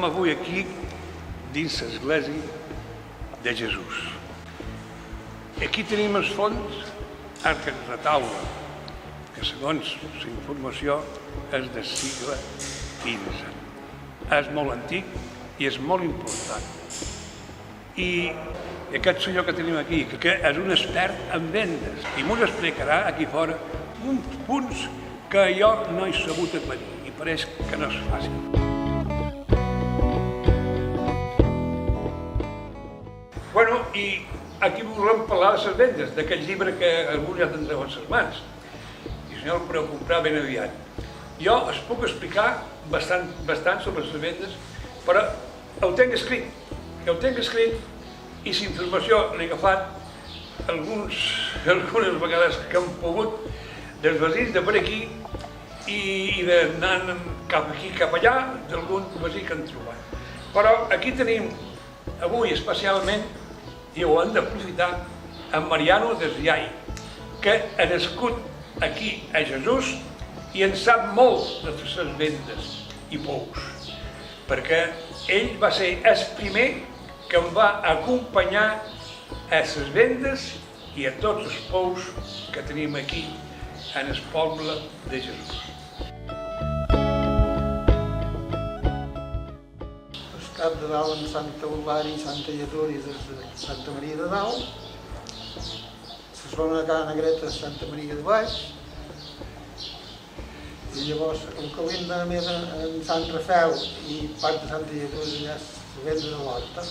Estem avui aquí dins l'església de Jesús. Aquí tenim el fons arc de taula, que segons la informació és del segle XV. És molt antic i és molt important. I aquest senyor que tenim aquí, que és un expert en vendes, i ens explicarà aquí fora uns punts que jo no he sabut aclarir i pareix que no és fàcil. Bueno, i aquí volem parlar de les vendes, d'aquest llibre que alguns ja tindreu en les mans. I si no el podeu comprar ben aviat. Jo us puc explicar bastant sobre les vendes, però ho tinc escrit. I la informació l'he agafat algunes vegades que hem pogut dels veïns de per aquí i d'anar cap aquí, cap allà, d'algun veí que hem trobat. Però aquí tenim avui especialment, i ho hem d'aprofitar, en Mariano Desllai, que ha nascut aquí a Jesús i en sap molt de les vendes i pous, perquè ell va ser el primer que em va acompanyar a les vendes i a tots els pous que tenim aquí en el poble de Jesús. El cap de dalt en Santa Eulària i Santa Lletúria de Santa Maria de Dalt, la zona de Ca Negreta de Santa Maria de Baix, i llavors el que venda més en Sant Rafel i part de Santa Lletúria és la venda de l'horta.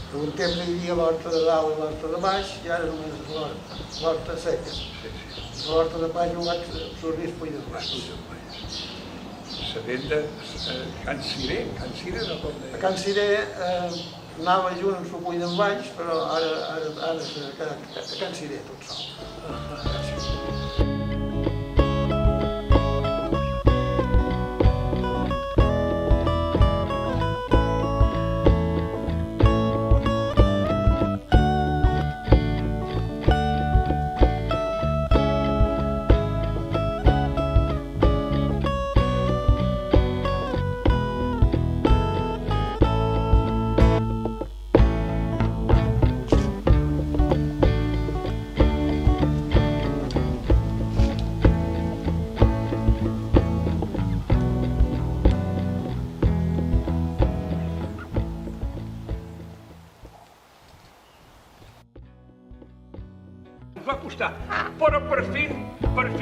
Per un temps hi havia l'horta de dalt i l'horta de baix i ara només és l'horta seca. L'horta de baix ho vaig absorbir el Puig de Baix. La venda Can Ciré, no com deia? A Can Ciré anava junt amb el Puig de Baix, però ara s'ha quedat a Can Ciré tot sol. Ens va costar, però per fi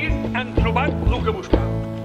hem trobat el que buscàvem.